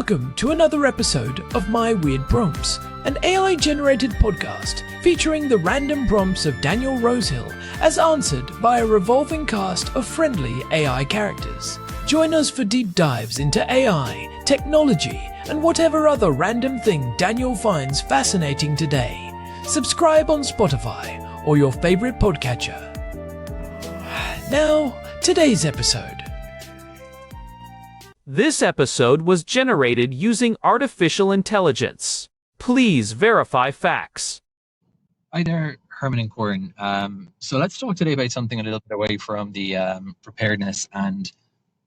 Welcome to another episode of My Weird Prompts, an AI-generated podcast featuring the random prompts of Daniel Rosehill as answered by a revolving cast of friendly AI characters. Join us for deep dives into AI, technology, and whatever other random thing Daniel finds fascinating today. Subscribe on Spotify or your favorite podcatcher. Now, today's episode. This episode was generated using artificial intelligence. Please verify facts. Hi there, Herman and Corn. So let's talk today about something a little bit away from the preparedness and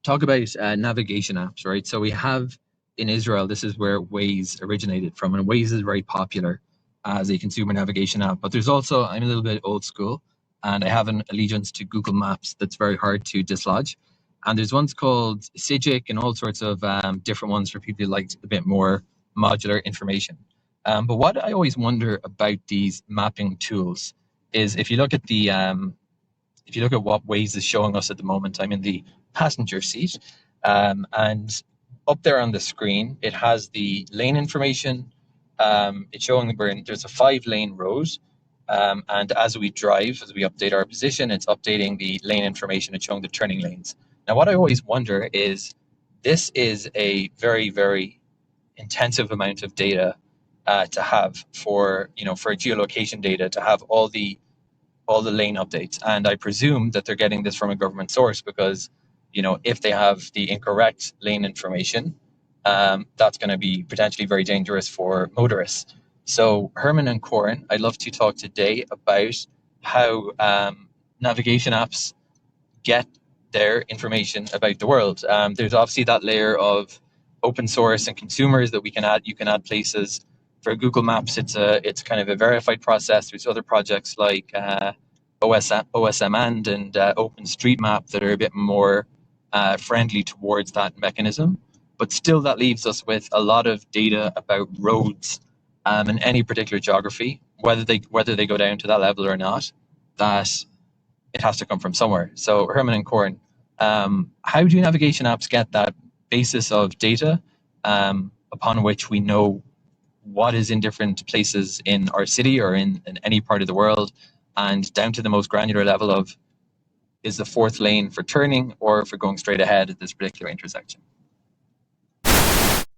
talk about navigation apps, right? So we have in Israel, this is where Waze originated from, and Waze is very popular as a consumer navigation app. But there's also, I'm a little bit old school, and I have an allegiance to Google Maps that's very hard to dislodge. And there's ones called Sigic and all sorts of different ones for people who like a bit more modular information. But what I always wonder about these mapping tools is if you look at what Waze is showing us at the moment. I'm in the passenger seat, and up there on the screen it has the lane information. It's showing there's a 5-lane road, and as we drive, as we update our position, it's updating the lane information and showing the turning lanes. Now, what I always wonder is, this is a very, very intensive amount of data to have for geolocation data, to have all the lane updates. And I presume that they're getting this from a government source because, if they have the incorrect lane information, that's going to be potentially very dangerous for motorists. So, Herman and Corn, I'd love to talk today about how navigation apps get their information about the world. There's obviously that layer of open source and consumers that we can add. You can add places. For Google Maps, it's kind of a verified process. There's other projects like OSM and OpenStreetMap that are a bit more friendly towards that mechanism. But still, that leaves us with a lot of data about roads in any particular geography, whether they go down to that level or not. That it has to come from somewhere. So, Herman and Corn, how do navigation apps get that basis of data upon which we know what is in different places in our city or in any part of the world, and down to the most granular level of, is the 4th lane for turning or for going straight ahead at this particular intersection?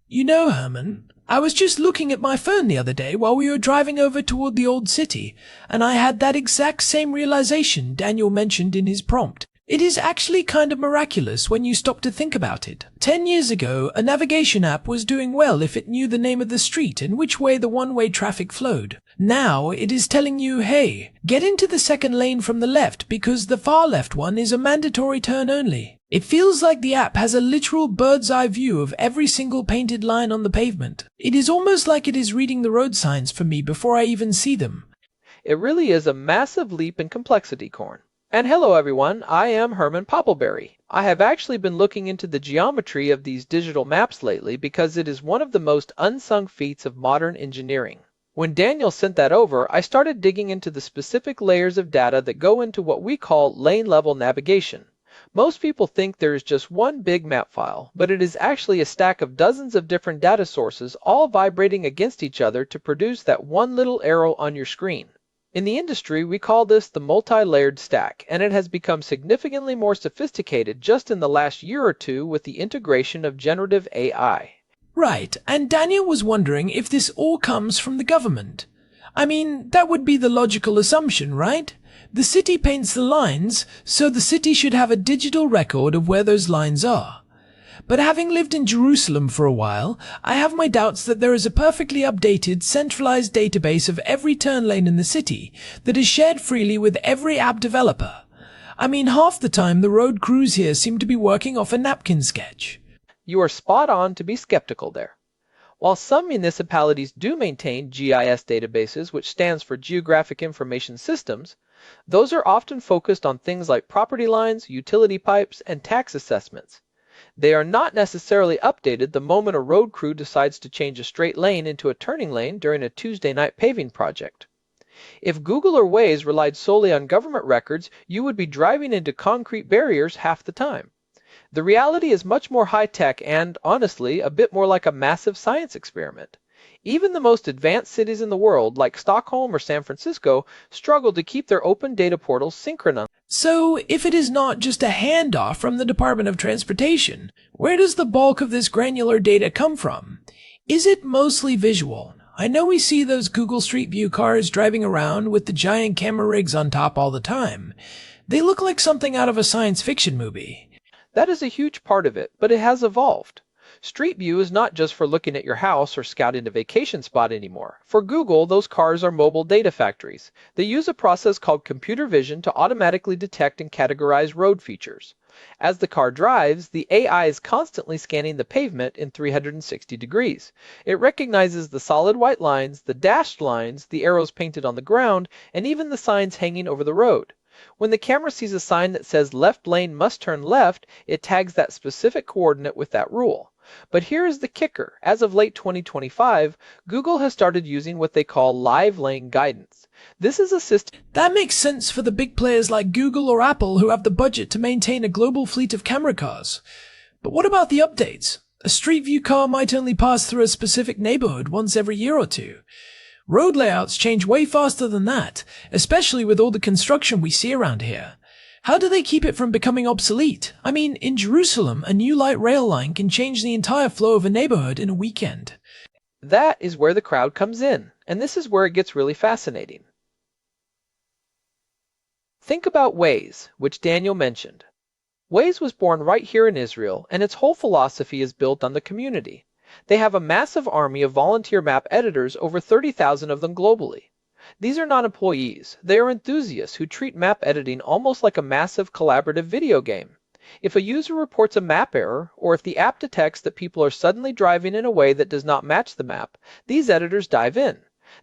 Herman, I was just looking at my phone the other day while we were driving over toward the old city, and I had that exact same realization Daniel mentioned in his prompt. It is actually kind of miraculous when you stop to think about it. 10 years ago, a navigation app was doing well if it knew the name of the street and which way the one-way traffic flowed. Now it is telling you, hey, get into the 2nd lane from the left because the far left one is a mandatory turn only. It feels like the app has a literal bird's eye view of every single painted line on the pavement. It is almost like it is reading the road signs for me before I even see them. It really is a massive leap in complexity, Corn. And hello everyone, I am Herman Poppleberry. I have actually been looking into the geometry of these digital maps lately because it is one of the most unsung feats of modern engineering. When Daniel sent that over, I started digging into the specific layers of data that go into what we call lane-level navigation. Most people think there is just one big map file, but it is actually a stack of dozens of different data sources all vibrating against each other to produce that one little arrow on your screen. In the industry, we call this the multi-layered stack, and it has become significantly more sophisticated just in the last year or two with the integration of generative AI. Right, and Daniel was wondering if this all comes from the government. I mean, that would be the logical assumption, right? The city paints the lines, so the city should have a digital record of where those lines are. But having lived in Jerusalem for a while, I have my doubts that there is a perfectly updated, centralized database of every turn lane in the city that is shared freely with every app developer. I mean, half the time the road crews here seem to be working off a napkin sketch. You are spot on to be skeptical there. While some municipalities do maintain GIS databases, which stands for Geographic Information Systems, those are often focused on things like property lines, utility pipes, and tax assessments. They are not necessarily updated the moment a road crew decides to change a straight lane into a turning lane during a Tuesday night paving project. If Google or Waze relied solely on government records, you would be driving into concrete barriers half the time. The reality is much more high-tech and, honestly, a bit more like a massive science experiment. Even the most advanced cities in the world, like Stockholm or San Francisco, struggle to keep their open data portals synchronized. So, if it is not just a handoff from the Department of Transportation, where does the bulk of this granular data come from? Is it mostly visual? I know we see those Google Street View cars driving around with the giant camera rigs on top all the time. They look like something out of a science fiction movie. That is a huge part of it, but it has evolved. Street View is not just for looking at your house or scouting a vacation spot anymore. For Google, those cars are mobile data factories. They use a process called computer vision to automatically detect and categorize road features. As the car drives, the AI is constantly scanning the pavement in 360 degrees. It recognizes the solid white lines, the dashed lines, the arrows painted on the ground, and even the signs hanging over the road. When the camera sees a sign that says left lane must turn left, it tags that specific coordinate with that rule. But here is the kicker. As of late 2025, Google has started using what they call live lane guidance. This is a system that makes sense for the big players like Google or Apple who have the budget to maintain a global fleet of camera cars. But what about the updates? A Street View car might only pass through a specific neighborhood once every year or two. Road layouts change way faster than that, especially with all the construction we see around here. How do they keep it from becoming obsolete? I mean, in Jerusalem, a new light rail line can change the entire flow of a neighborhood in a weekend. That is where the crowd comes in, and this is where it gets really fascinating. Think about Waze, which Daniel mentioned. Waze was born right here in Israel, and its whole philosophy is built on the community. They have a massive army of volunteer map editors, over 30,000 of them globally. These are not employees. They are enthusiasts who treat map editing almost like a massive collaborative video game. If a user reports a map error, or if the app detects that people are suddenly driving in a way that does not match the map, these editors dive in.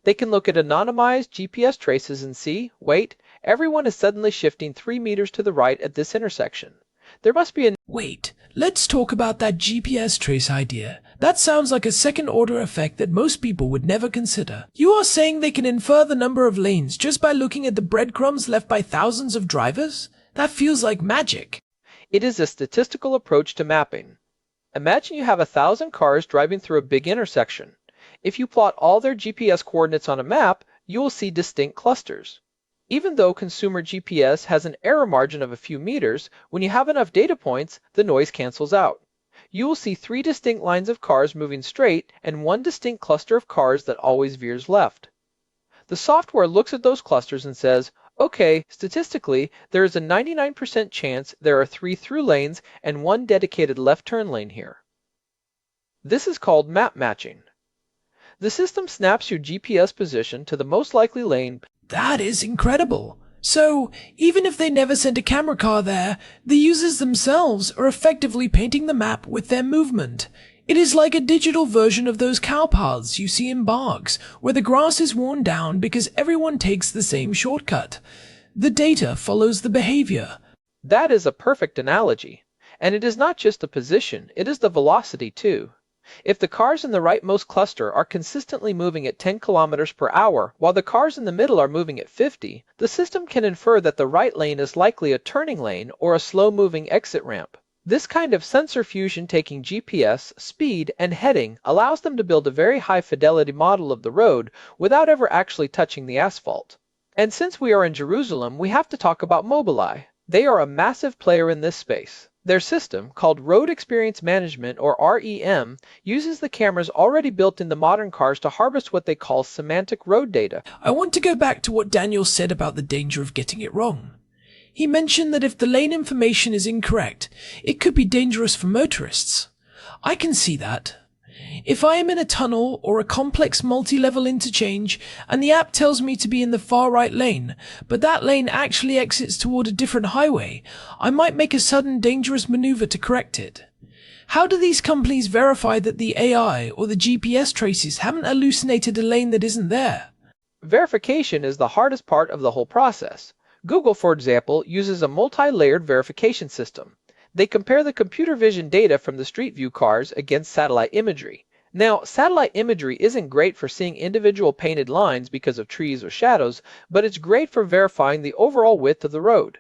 They can look at anonymized GPS traces and see, wait, everyone is suddenly shifting 3 meters to the right at this intersection. There must be a... Wait, let's talk about that GPS trace idea. That sounds like a second-order effect that most people would never consider. You are saying they can infer the number of lanes just by looking at the breadcrumbs left by thousands of drivers? That feels like magic. It is a statistical approach to mapping. Imagine you have 1,000 cars driving through a big intersection. If you plot all their GPS coordinates on a map, you will see distinct clusters. Even though consumer GPS has an error margin of a few meters, when you have enough data points, the noise cancels out. You will see 3 distinct lines of cars moving straight and 1 distinct cluster of cars that always veers left. The software looks at those clusters and says, okay, statistically, there is a 99% chance there are 3 through lanes and 1 dedicated left turn lane here. This is called map matching. The system snaps your GPS position to the most likely lane. That is incredible. So, even if they never sent a camera car there, the users themselves are effectively painting the map with their movement. It is like a digital version of those cow paths you see in bogs, where the grass is worn down because everyone takes the same shortcut. The data follows the behavior. That is a perfect analogy. And it is not just the position, it is the velocity too. If the cars in the rightmost cluster are consistently moving at 10 kilometers per hour, while the cars in the middle are moving at 50, the system can infer that the right lane is likely a turning lane or a slow-moving exit ramp. This kind of sensor fusion taking GPS, speed, and heading allows them to build a very high-fidelity model of the road without ever actually touching the asphalt. And since we are in Jerusalem, we have to talk about Mobileye. They are a massive player in this space. Their system, called Road Experience Management or REM, uses the cameras already built into modern cars to harvest what they call semantic road data. I want to go back to what Daniel said about the danger of getting it wrong. He mentioned that if the lane information is incorrect, it could be dangerous for motorists. I can see that. If I am in a tunnel or a complex multi-level interchange and the app tells me to be in the far right lane, but that lane actually exits toward a different highway, I might make a sudden dangerous maneuver to correct it. How do these companies verify that the AI or the GPS traces haven't hallucinated a lane that isn't there? Verification is the hardest part of the whole process. Google, for example, uses a multi-layered verification system. They compare the computer vision data from the Street View cars against satellite imagery. Now, satellite imagery isn't great for seeing individual painted lines because of trees or shadows, but it's great for verifying the overall width of the road.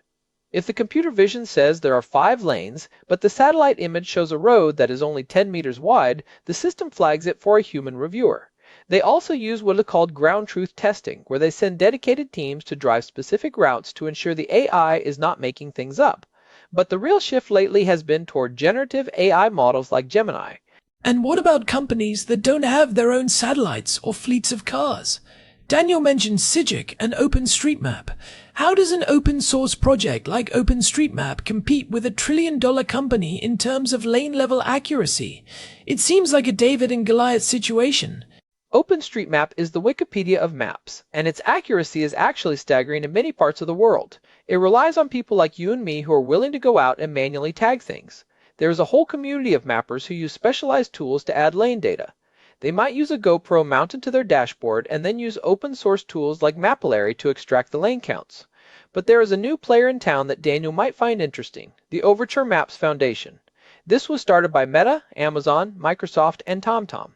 If the computer vision says there are 5 lanes, but the satellite image shows a road that is only 10 meters wide, the system flags it for a human reviewer. They also use what is called ground truth testing, where they send dedicated teams to drive specific routes to ensure the AI is not making things up. But the real shift lately has been toward generative AI models like Gemini. And what about companies that don't have their own satellites or fleets of cars? Daniel mentioned Sigic and OpenStreetMap. How does an open source project like OpenStreetMap compete with $1 trillion company in terms of lane level accuracy? It seems like a David and Goliath situation. OpenStreetMap is the Wikipedia of maps, and its accuracy is actually staggering in many parts of the world. It relies on people like you and me who are willing to go out and manually tag things. There is a whole community of mappers who use specialized tools to add lane data. They might use a GoPro mounted to their dashboard and then use open source tools like Mapillary to extract the lane counts. But there is a new player in town that Daniel might find interesting, the Overture Maps Foundation. This was started by Meta, Amazon, Microsoft, and TomTom.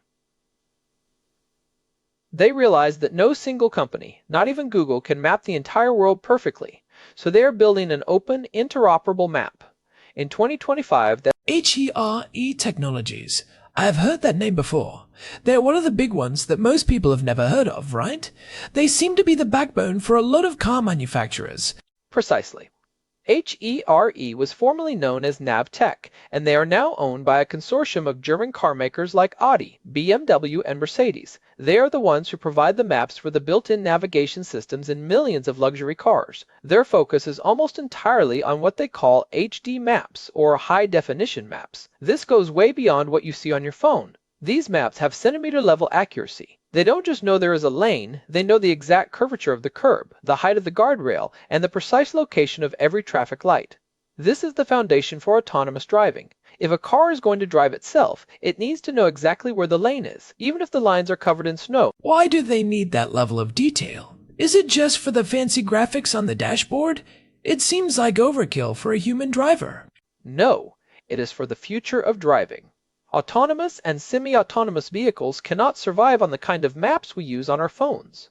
They realized that no single company, not even Google, can map the entire world perfectly, so they are building an open, interoperable map. In 2025, HERE Technologies. I have heard that name before. They're one of the big ones that most people have never heard of, right? They seem to be the backbone for a lot of car manufacturers. Precisely. HERE was formerly known as Navtech, and they are now owned by a consortium of German car makers like Audi, BMW, and Mercedes. They are the ones who provide the maps for the built-in navigation systems in millions of luxury cars. Their focus is almost entirely on what they call HD maps, or high-definition maps. This goes way beyond what you see on your phone. These maps have centimeter-level accuracy. They don't just know there is a lane, they know the exact curvature of the curb, the height of the guardrail, and the precise location of every traffic light. This is the foundation for autonomous driving. If a car is going to drive itself, it needs to know exactly where the lane is, even if the lines are covered in snow. Why do they need that level of detail? Is it just for the fancy graphics on the dashboard? It seems like overkill for a human driver. No, it is for the future of driving. Autonomous and semi-autonomous vehicles cannot survive on the kind of maps we use on our phones.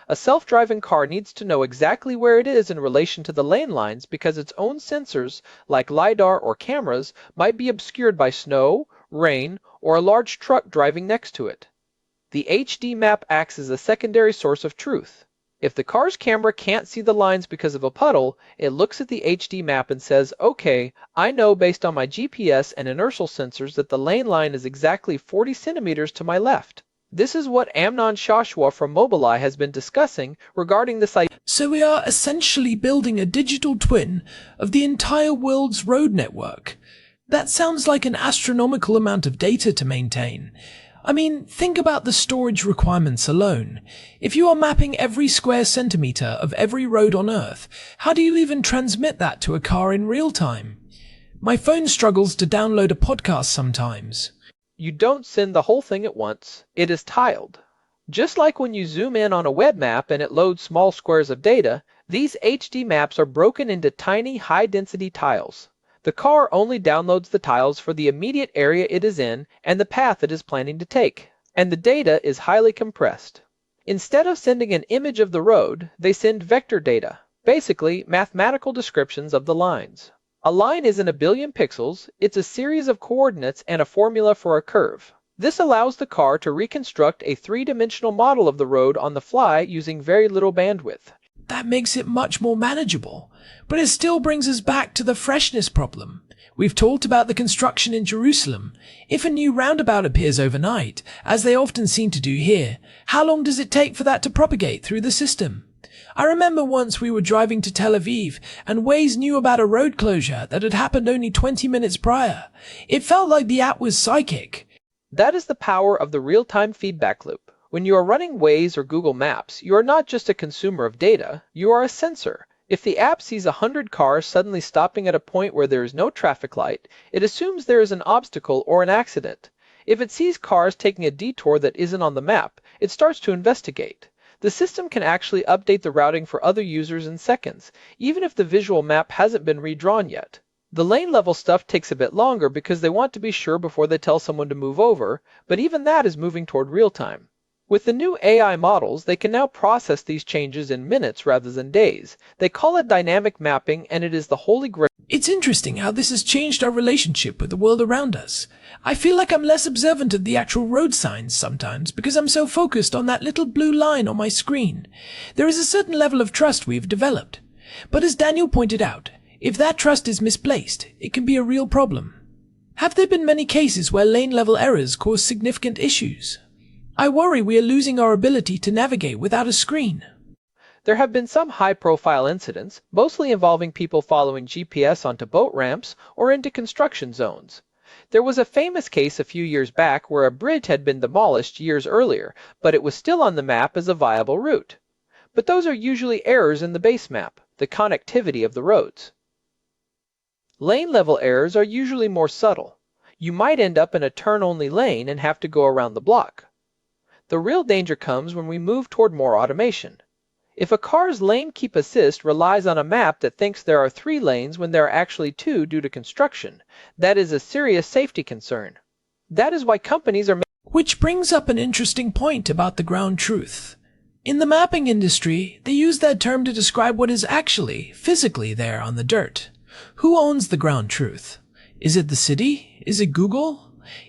A self-driving car needs to know exactly where it is in relation to the lane lines because its own sensors, like LiDAR or cameras, might be obscured by snow, rain, or a large truck driving next to it. The HD map acts as a secondary source of truth. If the car's camera can't see the lines because of a puddle, it looks at the HD map and says, okay, I know based on my GPS and inertial sensors that the lane line is exactly 40 centimeters to my left. This is what Amnon Shashua from Mobileye has been discussing regarding this idea. So we are essentially building a digital twin of the entire world's road network. That sounds like an astronomical amount of data to maintain. I mean, think about the storage requirements alone. If you are mapping every square centimeter of every road on Earth, how do you even transmit that to a car in real time? My phone struggles to download a podcast sometimes. You don't send the whole thing at once. It is tiled. Just like when you zoom in on a web map and it loads small squares of data, these HD maps are broken into tiny high-density tiles. The car only downloads the tiles for the immediate area it is in and the path it is planning to take, and the data is highly compressed. Instead of sending an image of the road, they send vector data, basically mathematical descriptions of the lines. A line isn't a billion pixels, it's a series of coordinates and a formula for a curve. This allows the car to reconstruct a three-dimensional model of the road on the fly using very little bandwidth. That makes it much more manageable, but it still brings us back to the freshness problem. We've talked about the construction in Jerusalem. If a new roundabout appears overnight, as they often seem to do here, how long does it take for that to propagate through the system? I remember once we were driving to Tel Aviv, and Waze knew about a road closure that had happened only 20 minutes prior. It felt like the app was psychic. That is the power of the real-time feedback loop. When you are running Waze or Google Maps, you are not just a consumer of data, you are a sensor. If the app sees 100 cars suddenly stopping at a point where there is no traffic light, it assumes there is an obstacle or an accident. If it sees cars taking a detour that isn't on the map, it starts to investigate. The system can actually update the routing for other users in seconds, even if the visual map hasn't been redrawn yet. The lane level stuff takes a bit longer because they want to be sure before they tell someone to move over, but even that is moving toward real time. With the new AI models, they can now process these changes in minutes rather than days. They call it dynamic mapping, and it is the holy grail. It's interesting how this has changed our relationship with the world around us. I feel like I'm less observant of the actual road signs sometimes because I'm so focused on that little blue line on my screen. There is a certain level of trust we've developed. But as Daniel pointed out, if that trust is misplaced, it can be a real problem. Have there been many cases where lane-level errors cause significant issues? I worry we are losing our ability to navigate without a screen. There have been some high-profile incidents, mostly involving people following GPS onto boat ramps or into construction zones. There was a famous case a few years back where a bridge had been demolished years earlier, but it was still on the map as a viable route. But those are usually errors in the base map, the connectivity of the roads. Lane-level errors are usually more subtle. You might end up in a turn-only lane and have to go around the block. The real danger comes when we move toward more automation. If a car's lane keep assist relies on a map that thinks there are 3 lanes when there are actually 2 due to construction, that is a serious safety concern. That is why companies are Which brings up an interesting point about the ground truth. In the mapping industry, they use that term to describe what is actually, physically there on the dirt. Who owns the ground truth? Is it the city? Is it Google?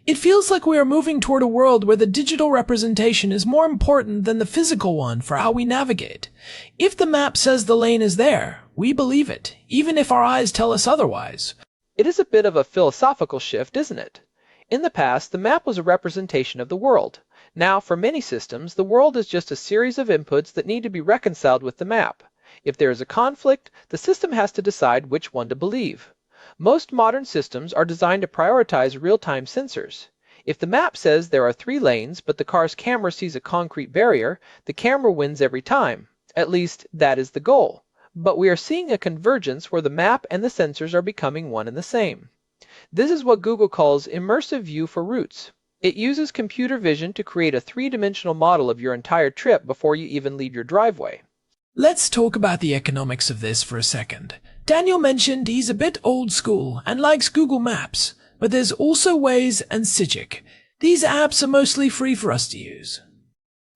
It feels like we are moving toward a world where the digital representation is more important than the physical one for how we navigate. If the map says the lane is there, we believe it, even if our eyes tell us otherwise. It is a bit of a philosophical shift, isn't it? In the past, the map was a representation of the world. Now, for many systems, the world is just a series of inputs that need to be reconciled with the map. If there is a conflict, the system has to decide which one to believe. Most modern systems are designed to prioritize real-time sensors. If the map says there are 3 lanes, but the car's camera sees a concrete barrier, the camera wins every time. At least, that is the goal. But we are seeing a convergence where the map and the sensors are becoming one and the same. This is what Google calls immersive view for routes. It uses computer vision to create a 3-dimensional model of your entire trip before you even leave your driveway. Let's talk about the economics of this for a second. Daniel mentioned he's a bit old school and likes Google Maps, but there's also Waze and Sigic. These apps are mostly free for us to use.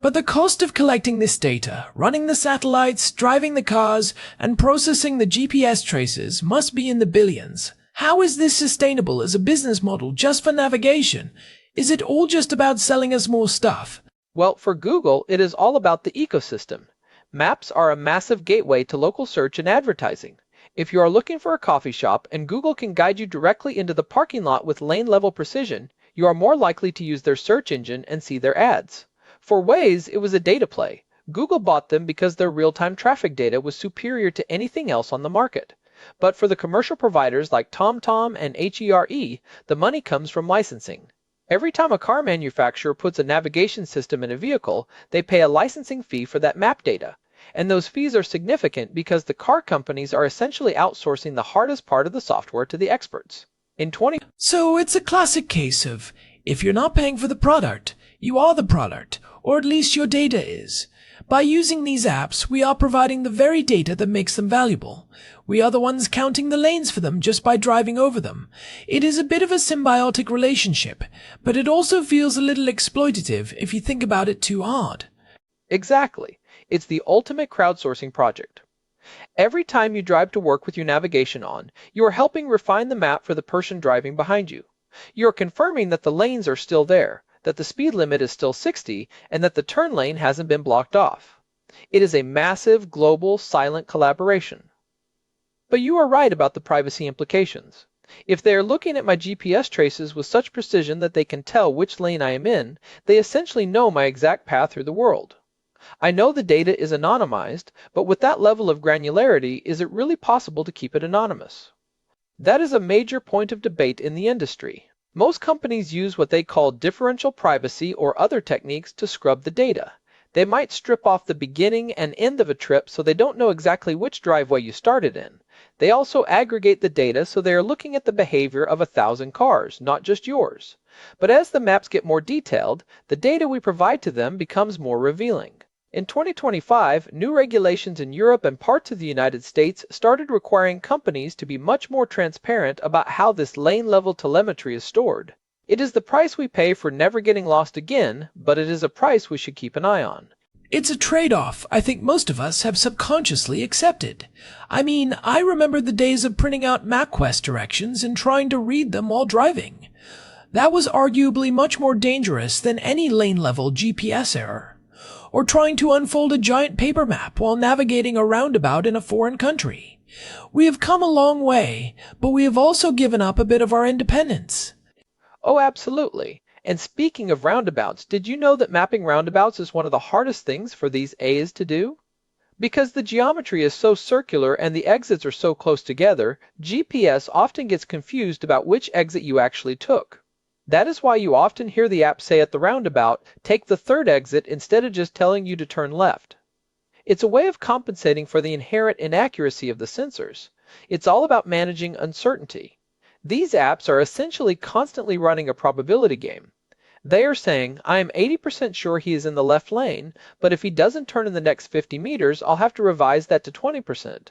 But the cost of collecting this data, running the satellites, driving the cars, and processing the GPS traces must be in the billions. How is this sustainable as a business model just for navigation? Is it all just about selling us more stuff? Well, for Google, it is all about the ecosystem. Maps are a massive gateway to local search and advertising. If you are looking for a coffee shop and Google can guide you directly into the parking lot with lane-level precision, you are more likely to use their search engine and see their ads. For Waze, it was a data play. Google bought them because their real-time traffic data was superior to anything else on the market. But for the commercial providers like TomTom and HERE, the money comes from licensing. Every time a car manufacturer puts a navigation system in a vehicle, they pay a licensing fee for that map data. And those fees are significant because the car companies are essentially outsourcing the hardest part of the software to the experts. So it's a classic case of, if you're not paying for the product, you are the product, or at least your data is. By using these apps, we are providing the very data that makes them valuable. We are the ones counting the lanes for them just by driving over them. It is a bit of a symbiotic relationship, but it also feels a little exploitative if you think about it too hard. Exactly. It's the ultimate crowdsourcing project. Every time you drive to work with your navigation on, you are helping refine the map for the person driving behind you. You are confirming that the lanes are still there, that the speed limit is still 60, and that the turn lane hasn't been blocked off. It is a massive, global, silent collaboration. But you are right about the privacy implications. If they are looking at my GPS traces with such precision that they can tell which lane I am in, they essentially know my exact path through the world. I know the data is anonymized, but with that level of granularity, is it really possible to keep it anonymous? That is a major point of debate in the industry. Most companies use what they call differential privacy or other techniques to scrub the data. They might strip off the beginning and end of a trip so they don't know exactly which driveway you started in. They also aggregate the data so they are looking at the behavior of 1,000 cars, not just yours. But as the maps get more detailed, the data we provide to them becomes more revealing. In 2025, new regulations in Europe and parts of the United States started requiring companies to be much more transparent about how this lane-level telemetry is stored. It is the price we pay for never getting lost again, but it is a price we should keep an eye on. It's a trade-off I think most of us have subconsciously accepted. I mean, I remember the days of printing out MapQuest directions and trying to read them while driving. That was arguably much more dangerous than any lane-level GPS error. Or trying to unfold a giant paper map while navigating a roundabout in a foreign country. We have come a long way, but we have also given up a bit of our independence. Oh, absolutely. And speaking of roundabouts, did you know that mapping roundabouts is one of the hardest things for these A's to do? Because the geometry is so circular and the exits are so close together, GPS often gets confused about which exit you actually took. That is why you often hear the app say at the roundabout, take the third exit instead of just telling you to turn left. It's a way of compensating for the inherent inaccuracy of the sensors. It's all about managing uncertainty. These apps are essentially constantly running a probability game. They are saying, I am 80% sure he is in the left lane, but if he doesn't turn in the next 50 meters, I'll have to revise that to 20%.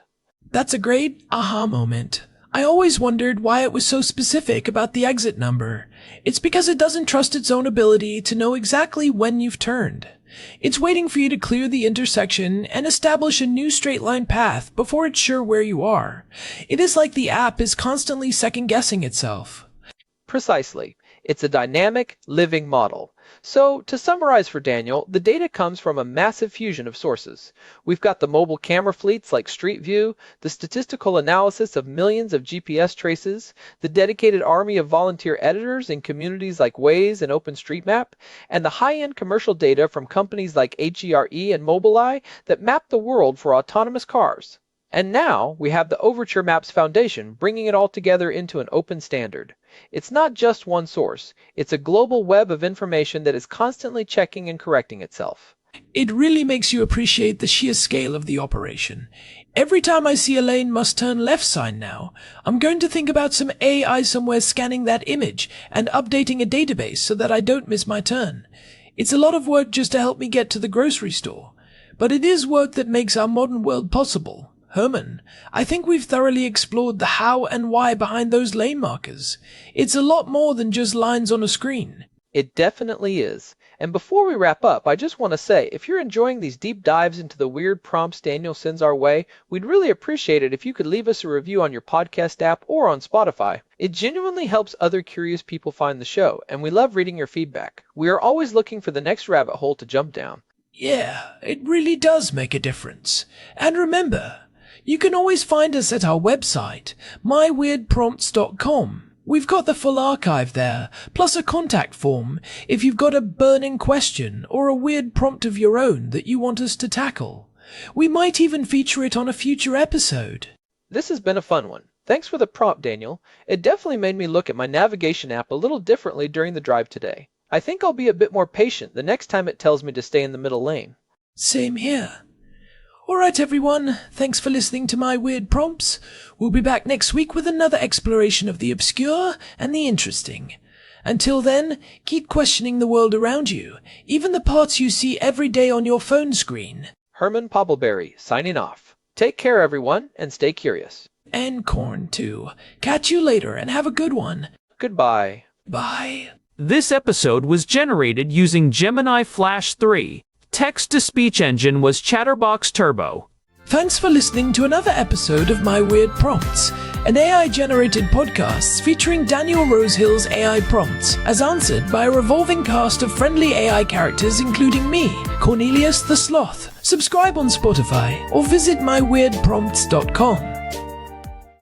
That's a great aha moment. I always wondered why it was so specific about the exit number. It's because it doesn't trust its own ability to know exactly when you've turned. It's waiting for you to clear the intersection and establish a new straight line path before it's sure where you are. It is like the app is constantly second-guessing itself. Precisely. It's a dynamic, living model. So, to summarize for Daniel, the data comes from a massive fusion of sources. We've got the mobile camera fleets like Street View, the statistical analysis of millions of GPS traces, the dedicated army of volunteer editors in communities like Waze and OpenStreetMap, and the high-end commercial data from companies like HERE and Mobileye that map the world for autonomous cars. And now, we have the Overture Maps Foundation bringing it all together into an open standard. It's not just one source, it's a global web of information that is constantly checking and correcting itself. It really makes you appreciate the sheer scale of the operation. Every time I see a lane must turn left sign now, I'm going to think about some AI somewhere scanning that image and updating a database so that I don't miss my turn. It's a lot of work just to help me get to the grocery store, but it is work that makes our modern world possible. Herman, I think we've thoroughly explored the how and why behind those lane markers. It's a lot more than just lines on a screen. It definitely is. And before we wrap up, I just want to say, if you're enjoying these deep dives into the weird prompts Daniel sends our way, we'd really appreciate it if you could leave us a review on your podcast app or on Spotify. It genuinely helps other curious people find the show, and we love reading your feedback. We are always looking for the next rabbit hole to jump down. Yeah, it really does make a difference. And remember, you can always find us at our website, myweirdprompts.com. We've got the full archive there, plus a contact form if you've got a burning question or a weird prompt of your own that you want us to tackle. We might even feature it on a future episode. This has been a fun one. Thanks for the prompt, Daniel. It definitely made me look at my navigation app a little differently during the drive today. I think I'll be a bit more patient the next time it tells me to stay in the middle lane. Same here. Alright everyone, thanks for listening to my weird prompts. We'll be back next week with another exploration of the obscure and the interesting. Until then, keep questioning the world around you, even the parts you see every day on your phone screen. Herman Poppleberry, signing off. Take care everyone, and stay curious. And Corn too. Catch you later and have a good one. Goodbye. Bye. This episode was generated using Gemini Flash 3. Text-to-speech engine was Chatterbox Turbo. Thanks for listening to another episode of My Weird Prompts, an AI-generated podcast featuring Daniel Rosehill's AI prompts, as answered by a revolving cast of friendly AI characters including me, Cornelius the Sloth. Subscribe on Spotify or visit myweirdprompts.com.